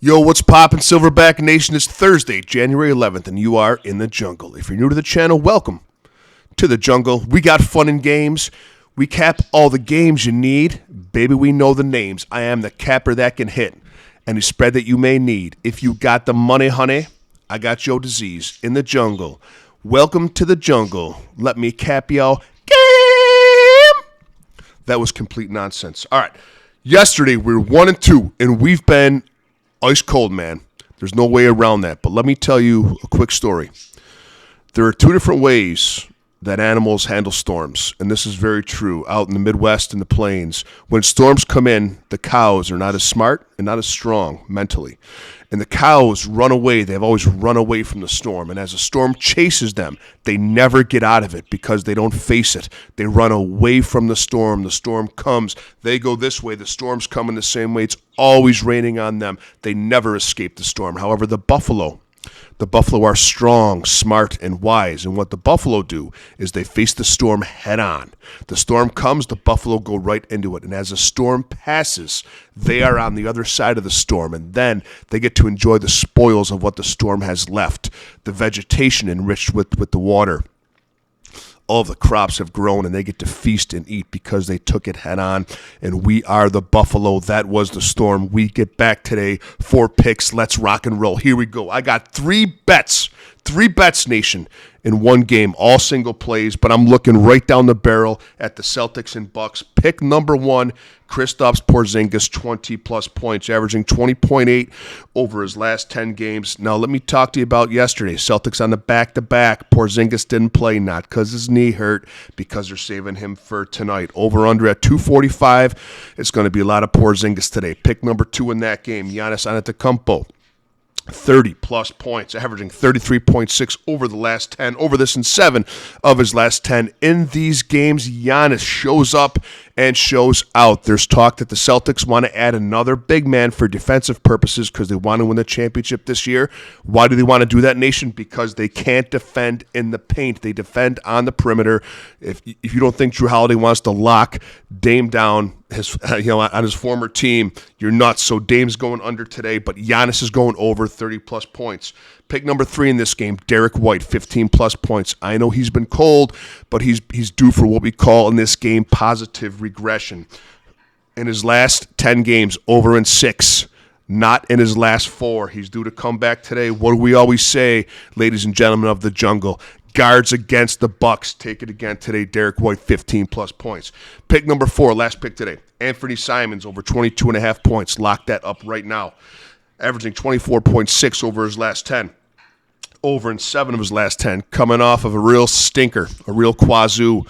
Yo, what's poppin', Silverback Nation? It's Thursday, January 11th, and you are in the jungle. If you're new to the channel, welcome to the jungle. We got fun and games. We cap all the games you need. Baby, we know the names. I am the capper that can hit any spread that you may need. If you got the money, honey, I got your disease in the jungle. Welcome to the jungle. Let me cap y'all game. That was complete nonsense. All right. Yesterday, we were 1-2, and we've been ice cold, man. There's no way around that. But let me tell you a quick story. There are two different ways that animals handle storms, and this is very true out in the Midwest and the plains. When storms come in, the cows are not as smart and not as strong mentally. And the cows run away. They've always run away from the storm. And as the storm chases them, they never get out of it because they don't face it. They run away from the storm. The storm comes. They go this way. The storm's coming the same way. It's always raining on them. They never escape the storm. However, the buffalo are strong, smart, and wise. And what the buffalo do is they face the storm head on. The storm comes, the buffalo go right into it. And as the storm passes, they are on the other side of the storm. And then they get to enjoy the spoils of what the storm has left, the vegetation enriched with the water. All of the crops have grown, and they get to feast and eat because they took it head on. And we are the buffalo. That was the storm. We get back today. 4 picks. Let's rock and roll. Here we go. I got 3 bets. 3 bets, Nation, in one game. All single plays, but I'm looking right down the barrel at the Celtics and Bucks. Pick number 1, Kristaps Porzingis, 20-plus points, averaging 20.8 over his last 10 games. Now, let me talk to you about yesterday. Celtics on the back-to-back. Porzingis didn't play, not because his knee hurt, because they're saving him for tonight. Over-under at 245. It's going to be a lot of Porzingis today. Pick number 2 in that game, Giannis Antetokounmpo. 30-plus points, averaging 33.6 over the last 10, over this in 7 of his last 10. In these games, Giannis shows up and shows out. There's talk that the Celtics want to add another big man for defensive purposes because they want to win the championship this year. Why do they want to do that, Nation? Because they can't defend in the paint. They defend on the perimeter. If you don't think Jrue Holiday wants to lock Dame down on his former team, you're nuts. So Dame's going under today, but Giannis is going over 30-plus points. Pick number 3 in this game, Derek White, 15-plus points. I know he's been cold, but he's due for what we call in this game positive regression. In his last 10 games, over in 6. Not in his last 4. He's due to come back today. What do we always say, ladies and gentlemen of the jungle? Guards against the Bucks. Take it again today. Derek White, 15-plus points. Pick number 4, last pick today. Anthony Simons, over 22.5 points. Lock that up right now. Averaging 24.6 over his last 10. Over in 7 of his last 10. Coming off of a real stinker, a real quazoo.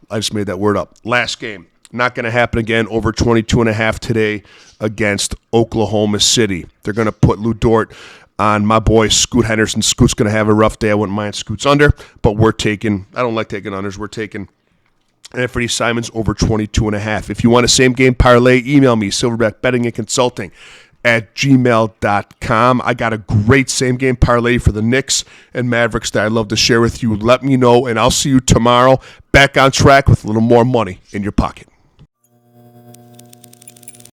I just made that word up. Last game. Not going to happen again. Over 22.5 today against Oklahoma City. They're going to put Lou Dort on my boy Scoot Henderson. Scoot's going to have a rough day. I wouldn't mind Scoot's under, but I don't like taking unders. We're taking Anthony Simons over 22.5. If you want a same game parlay, email me, Silverback Betting and Consulting @gmail.com. I got a great same game parlay for the Knicks and Mavericks that I'd love to share with you. Let me know, and I'll see you tomorrow back on track with a little more money in your pocket.